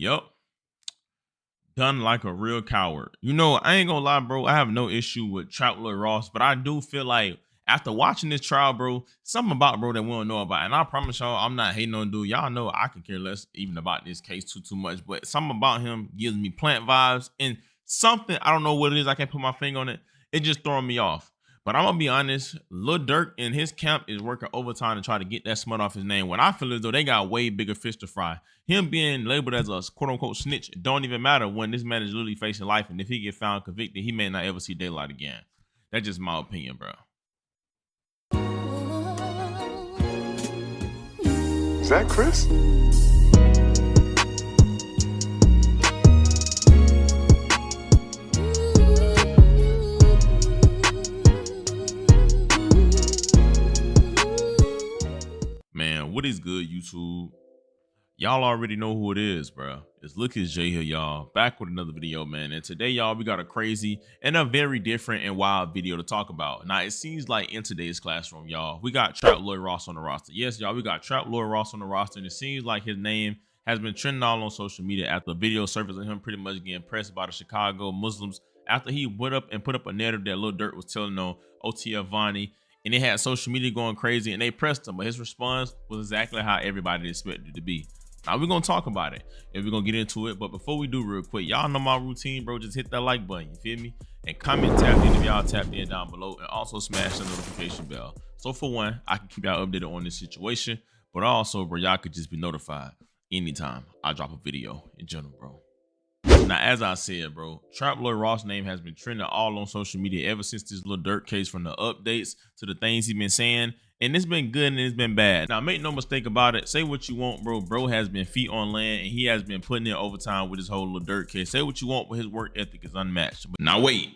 Yep. Done like a real coward. You know, I ain't gonna lie, bro. I have no issue with Trap Lord Ross, but I do feel like after watching this trial, bro, something about bro that we don't know about. And I promise y'all, I'm not hating on dude. Y'all know I could care less even about this case too much. But something about him gives me plant vibes and something, I don't know what it is. I can't put my finger on it. It just throwing me off. But I'm gonna be honest, Lil Durk and his camp is working overtime to try to get that smut off his name. When I feel as though they got way bigger fish to fry. Him being labeled as a quote unquote snitch don't even matter when this man is literally facing life. And if he get found convicted, he may not ever see daylight again. That's just my opinion, bro. Is that Chris? Man, what is good, YouTube? Y'all already know who it is, bro. It's Look It's Jay here, y'all. Back with another video, man. And today, y'all, we got a crazy and a very different and wild video to talk about. Now, it seems like in today's classroom, y'all, we got Trap Lord Ross on the roster. Yes, y'all, we got Trap Lord Ross on the roster, and it seems like his name has been trending all on social media after a video surfaced of him pretty much getting pressed by the Chicago Muslims after he went up and put up a narrative that Lil Durk was telling on OTF Vonnie. And they had social media going crazy and they pressed him, but his response was exactly how everybody expected it to be. Now we're gonna talk about it and we're gonna get into it. But before we do, real quick, y'all know my routine, bro. Just hit that like button, you feel me? And comment tapped in if y'all tapped in down below, and also smash the notification bell. So for one, I can keep y'all updated on this situation, but also, bro, y'all could just be notified anytime I drop a video in general, bro. Now, as I said, bro, Trap Lord Ross' name has been trending all on social media ever since this Lil Durk case, from the updates to the things he's been saying. And it's been good and it's been bad. Now, make no mistake about it. Say what you want, bro. Bro has been feet on land and he has been putting in overtime with his whole Lil Durk case. Say what you want, but his work ethic is unmatched. But now, wait.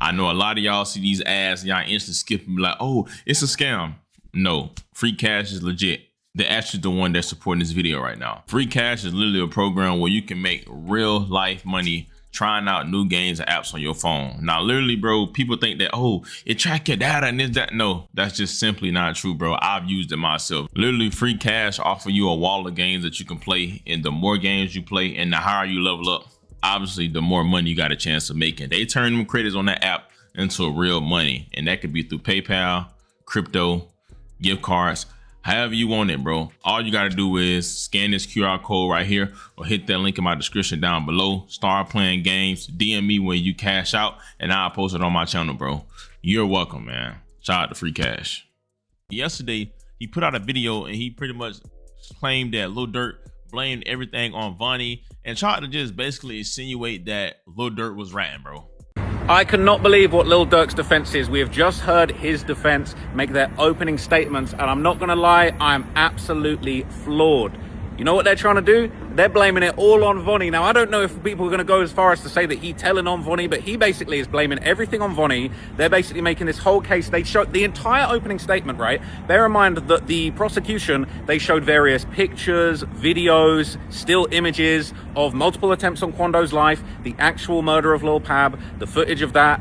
I know a lot of y'all see these ads and y'all instantly skip and be like, oh, it's a scam. No, free cash is legit. They're actually the one that's supporting this video right now. Free Cash is literally a program where you can make real life money trying out new games and apps on your phone. Now, literally, bro, people think that, oh, it track your data and this, that. No, that's just simply not true, bro. I've used it myself. Literally, Free Cash offer you a wall of games that you can play, and the more games you play and the higher you level up, obviously, the more money you got a chance of making. They turn them credits on that app into real money, and that could be through PayPal, crypto, gift cards, however you want it, bro. All you got to do is scan this QR code right here or hit that link in my description down below. Start playing games. DM me when you cash out and I'll post it on my channel, bro. You're welcome, man. Shout out to Free Cash. Yesterday, he put out a video and he pretty much claimed that Lil Durk blamed everything on Vonnie and tried to just basically insinuate that Lil Durk was ratting, bro. I cannot believe what Lil Durk's defense is. We have just heard his defense make their opening statements, and I'm not gonna lie, I'm absolutely floored. You know what they're trying to do? They're blaming it all on Vonnie. Now, I don't know if people are going to go as far as to say that he telling on Vonnie, but he basically is blaming everything on Vonnie. They're basically making this whole case. They showed the entire opening statement, right? Bear in mind that the prosecution, they showed various pictures, videos, still images of multiple attempts on Quando's life, the actual murder of Lil Pab, the footage of that,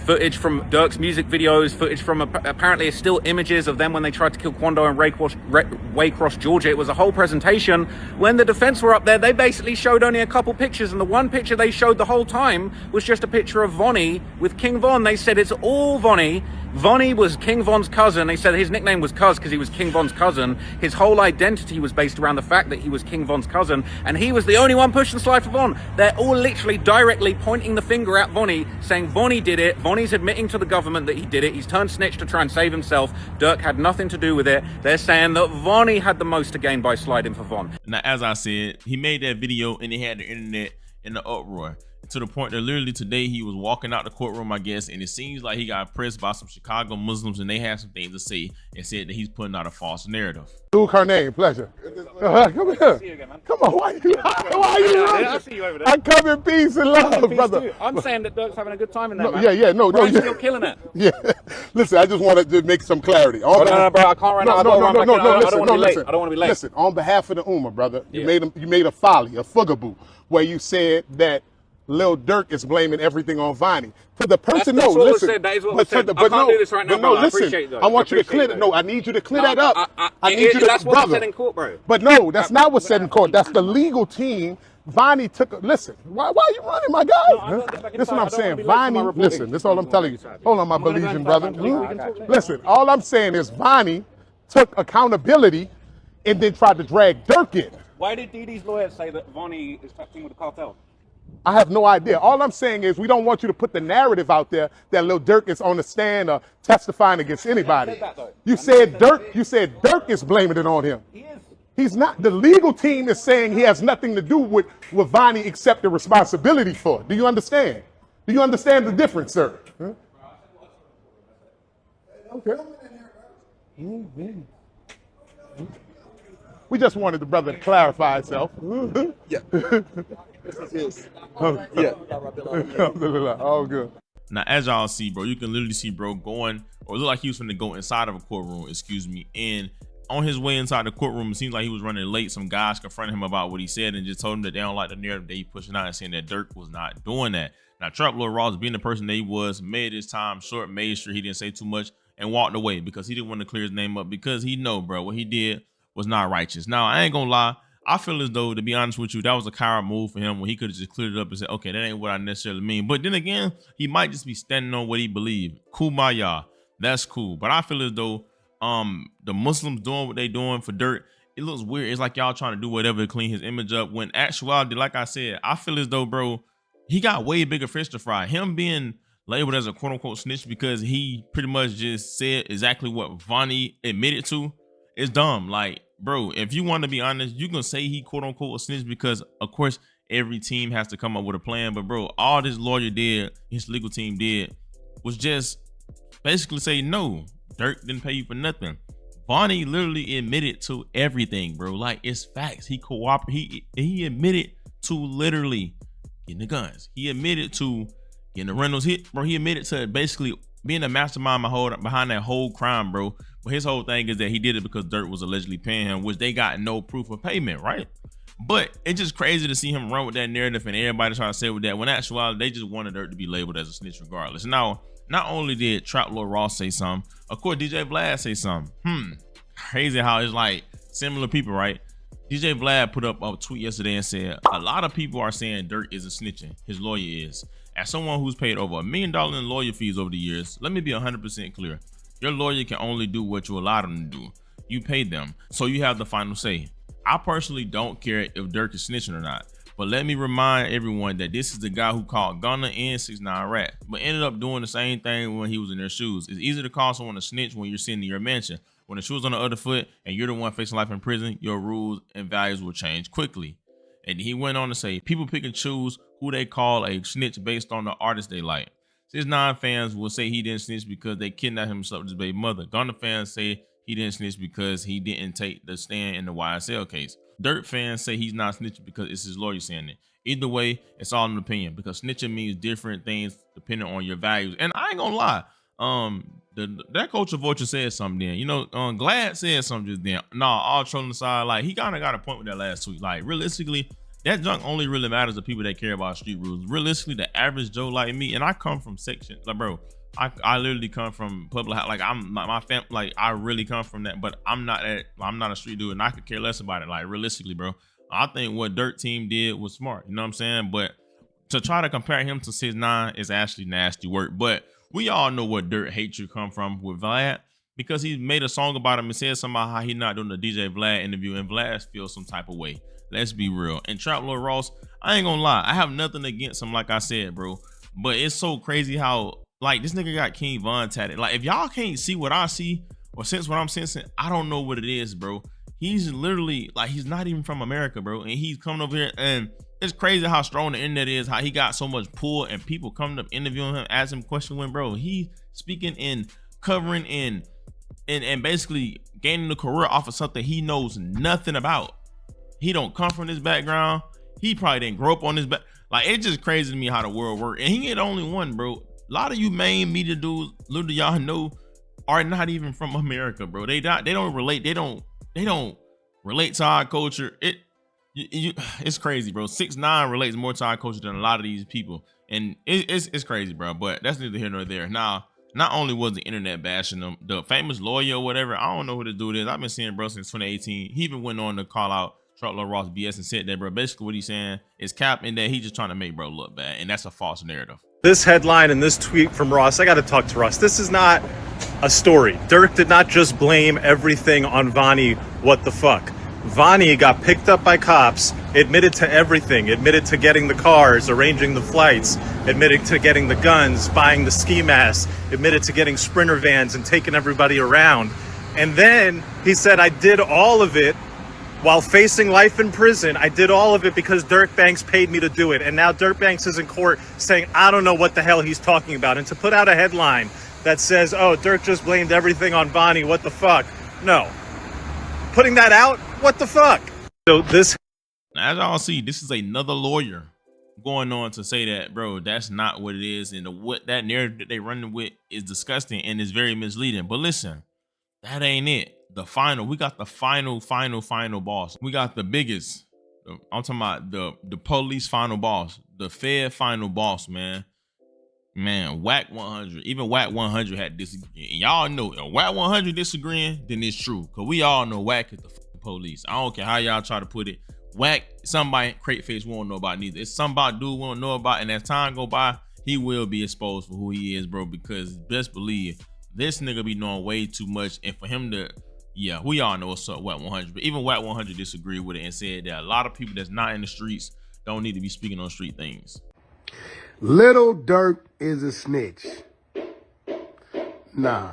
footage from Durk's music videos, footage from apparently still images of them when they tried to kill Quando in Waycross, Georgia. It was a whole presentation. When the defense were up there, they basically showed only a couple pictures, and the one picture they showed the whole time was just a picture of Vonnie with King Von. They said it's all Vonnie. Vonnie was King Von's cousin. They said his nickname was Cuz because he was King Von's cousin. His whole identity was based around the fact that he was King Von's cousin, and he was the only one pushing the slide for Von. They're all literally directly pointing the finger at Vonnie, saying Vonnie did it. Vonnie's admitting to the government that he did it. He's turned snitch to try and save himself. Durk had nothing to do with it. They're saying that Vonnie had the most to gain by sliding for Von. Now, as I said, he made that video and he had the internet in the uproar, to the point that literally today he was walking out the courtroom, I guess, and it seems like he got pressed by some Chicago Muslims and they had some things to say and said that he's putting out a false narrative. Duke, her name, pleasure. Come here. See you again, man. Come on, why you running? I'll see you over there. I come in peace and love, brother. Too. I'm saying that Durk's having a good time in there, man. No. Brian's still killing it. Yeah. Listen, I just wanted to make some clarity. No, bro, I can't right now. I don't want to be late. I don't want to be late. Listen, on behalf of the Ummah, brother, you made a folly, a fugaboo, where you said that Lil Durk is blaming everything on Vonnie. To the person, that's no, listen. That is what was said. I can't do this right now, no, bro. listen. I appreciate that. I want you to clear that. No, I need you to clear that up. I need you to, that's what was said in court, bro. But no, that's not what's said in court. That's the legal team Vonnie took, listen, why are you running, my guy? This is what I'm saying. Vonnie, listen, this is all I'm telling you. Hold on, my Belizean brother. Listen, all I'm saying is Vonnie took accountability and then tried to drag Durk in. Why did DD's lawyers say that Vonnie is touching with the cartel? I have no idea. All I'm saying is we don't want you to put the narrative out there that Lil Durk is on the stand or testifying against anybody. You said Durk is blaming it on him. He is. He's not. The legal team is saying he has nothing to do with Vonnie except the responsibility for it. Do you understand? Do you understand the difference, sir? Huh? Okay. We just wanted the brother to clarify himself. Yeah. This is his. Yeah. All good. Now, as y'all see, bro, you can literally see bro going, or look like he was finna go inside of a courtroom, excuse me, and on his way inside the courtroom, it seems like he was running late. Some guys confronted him about what he said and just told him that they don't like the narrative that he pushing out and saying that Durk was not doing that. Now, Trap Lord Ross, being the person that he was, made his time short, made sure he didn't say too much, and walked away because he didn't want to clear his name up because he know, bro, what he did was not righteous. Now, I ain't gonna lie. I feel as though, to be honest with you, that was a coward move for him when he could have just cleared it up and said, okay, that ain't what I necessarily mean. But then again, he might just be standing on what he believed. Kumbaya. That's cool. But I feel as though the Muslims doing what they doing for Durk, it looks weird. It's like y'all trying to do whatever to clean his image up. When actuality, like I said, I feel as though, bro, he got way bigger fish to fry. Him being labeled as a quote unquote snitch because he pretty much just said exactly what Vonnie admitted to is dumb. Like, bro, if you want to be honest, you can say he quote unquote a snitch because of course every team has to come up with a plan. But bro, all this lawyer did, his legal team did, was just basically say no. Durk didn't pay you for nothing. Vonnie literally admitted to everything, bro. Like, it's facts. He cooperated. He admitted to literally getting the guns. He admitted to getting the rentals. He admitted to basically being a mastermind behind that whole crime, bro. But his whole thing is that he did it because Durk was allegedly paying him, which they got no proof of payment, right? But it's just crazy to see him run with that narrative and everybody try to say with that. When actually, they just wanted Durk to be labeled as a snitch regardless. Now, not only did Trap Lord Ross say something, of course, DJ Vlad say something. Crazy how it's like similar people, right? DJ Vlad put up a tweet yesterday and said, a lot of people are saying Durk isn't snitching. His lawyer is. As someone who's paid over $1 million in lawyer fees over the years, let me be 100% clear. Your lawyer can only do what you allow them to do. You pay them, so you have the final say. I personally don't care if Durk is snitching or not. But let me remind everyone that this is the guy who called Gunna and 6ix9ine rats, but ended up doing the same thing when he was in their shoes. It's easy to call someone a snitch when you're sitting in your mansion. When the shoe's on the other foot and you're the one facing life in prison, your rules and values will change quickly. And he went on to say, people pick and choose who they call a snitch based on the artist they like. 6ix9ine fans will say he didn't snitch because they kidnapped him with his baby mother. Gunna fans say he didn't snitch because he didn't take the stand in the YSL case. Durk fans say he's not snitching because it's his lawyer saying it. Either way, it's all an opinion because snitching means different things depending on your values. And I ain't gonna lie, that culture vulture said something then. You know, Glad said something just then. Nah, all trolling aside, like he kind of got a point with that last tweet. Like realistically, that junk only really matters to people that care about street rules. Realistically, the average Joe like me, and I come from section, like bro, I literally come from public, like I'm my family, like I really come from that, but I'm not a street dude, and I could care less about it. Like realistically, bro, I think what Durk team did was smart. You know what I'm saying? But to try to compare him to 6ix9ine is actually nasty work. But we all know what Durk hatred come from with Vlad because he made a song about him and said something about how he not doing the DJ Vlad interview, and Vlad feels some type of way. Let's be real. And Trap Lord Ross, I ain't gonna lie, I have nothing against him, like I said, bro. But it's so crazy how like this nigga got King Von tatted. Like if y'all can't see what I see or sense what I'm sensing, I don't know what it is, bro. He's literally like he's not even from America, bro, and he's coming over here, and it's crazy how strong the internet is, how he got so much pull and people coming up interviewing him, asking him questions when, bro, he speaking and covering and basically gaining a career off of something he knows nothing about. He don't come from this background. He probably didn't grow up on this back. Like it's just crazy to me how the world works. And he ain't the only one, bro. A lot of you main media dudes, little do y'all know, are not even from America, bro. They don't relate. They don't relate to our culture. It's crazy, bro. 6ix9ine relates more to our culture than a lot of these people, and it's crazy, bro. But that's neither here nor there. Now, not only was the internet bashing them, the famous lawyer or whatever, I don't know who this dude is. I've been seeing bro since 2018. He even went on to call out Truckload Ross BS and said that, bro. Basically, what he's saying is cap and that he's just trying to make bro look bad, and that's a false narrative. This headline and this tweet from Ross, I got to talk to Ross. This is not a story. Durk did not just blame everything on Vonnie. What the fuck? Vonnie got picked up by cops, admitted to everything, admitted to getting the cars, arranging the flights, admitted to getting the guns, buying the ski masks, admitted to getting Sprinter vans and taking everybody around. And then he said, I did all of it while facing life in prison. I did all of it because Durk Banks paid me to do it. And now Durk Banks is in court saying, I don't know what the hell he's talking about. And to put out a headline that says, oh, Durk just blamed everything on Vonnie, what the fuck? No. Putting that out, what the fuck? So this... Now, as y'all see, this is another lawyer going on to say that, bro, that's not what it is. And what that narrative that they running with is disgusting and is very misleading. But listen, that ain't it. The final, we got the final boss. We got the biggest. I'm talking about the police final boss, the Fed final boss, man. Man, Whack 100. Even Whack 100 had disagreed. Y'all know, Whack 100 disagreeing, then it's true. Cause we all know Whack is the police. I don't care how y'all try to put it. Whack, somebody crate face won't know about neither. It's somebody dude won't know about, and as time go by, he will be exposed for who he is, bro. Because best believe this nigga be knowing way too much, and for him to, yeah, we all know what's up, Whack 100. But even Whack 100 disagreed with it and said that a lot of people that's not in the streets don't need to be speaking on street things. Little Durk is a snitch. Nah.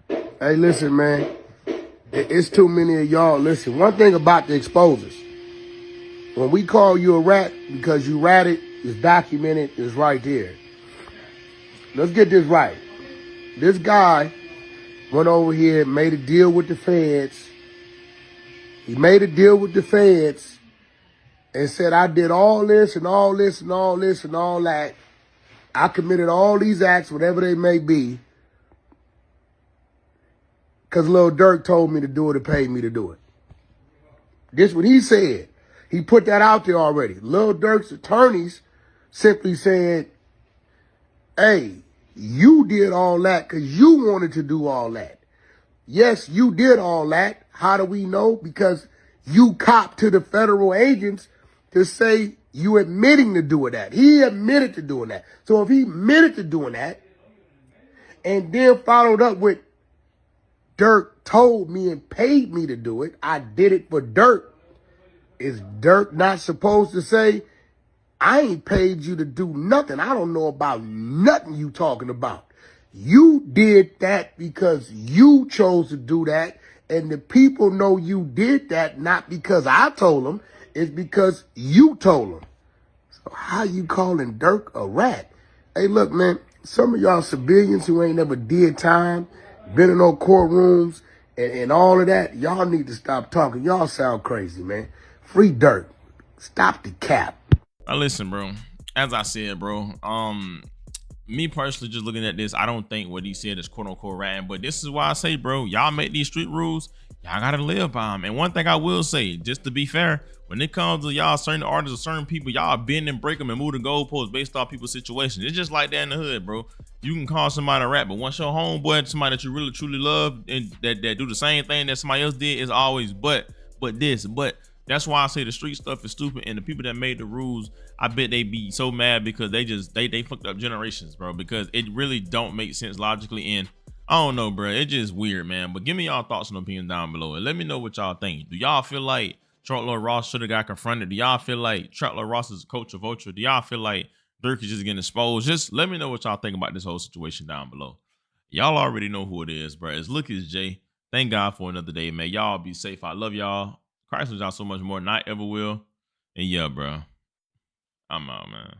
Hey, listen, man. It's too many of y'all. Listen, one thing about the exposers. When we call you a rat because you ratted, it's documented, it's right there. Let's get this right. This guy went over here, made a deal with the feds. He made a deal with the feds and said, I did all this and all this and all this and all that. I committed all these acts, whatever they may be, because Lil Durk told me to do it and paid me to do it. This is what he said. He put that out there already. Lil Durk's attorneys simply said, hey, you did all that because you wanted to do all that. Yes, you did all that. How do we know? Because you copped to the federal agents to say you admitting to doing that. He admitted to doing that. So if he admitted to doing that and then followed up with Durk told me and paid me to do it, I did it for Durk. Is Durk not supposed to say, I ain't paid you to do nothing. I don't know about nothing you talking about. You did that because you chose to do that. And the people know you did that not because I told them. It's because you told them. So how you calling Durk a rat? Hey, look, man, some of y'all civilians who ain't never did time, been in no courtrooms and all of that, y'all need to stop talking. Y'all sound crazy, man. Free Durk. Stop the cap. Now listen, bro. As I said, bro, me personally just looking at this, I don't think what he said is quote unquote ratting, but this is why I say, bro, y'all make these street rules, y'all gotta live by them. And one thing I will say, just to be fair, when it comes to y'all certain artists or certain people, y'all bend and break them and move the goalposts based off people's situations. It's just like that in the hood, bro. You can call somebody a rat, but once your homeboy, somebody that you really truly love and that do the same thing that somebody else did, is always but that's why I say the street stuff is stupid, and the people that made the rules, I bet they be so mad because they fucked up generations, bro, because it really don't make sense logically. And I don't know, bro, it's just weird, man. But give me y'all thoughts and opinions down below and let me know what y'all think. Do y'all feel like Truckload Ross should have got confronted? Do y'all feel like Truckload Ross is a coach of vulture? Do y'all feel like Durk is just getting exposed? Just let me know what y'all think about this whole situation down below. Y'all already know who it is, bro. It's Look It's Jay. Thank God for another day, man. Y'all be safe. I love y'all. Christ was y'all so much more than I ever will. And yeah, bro, I'm out, man.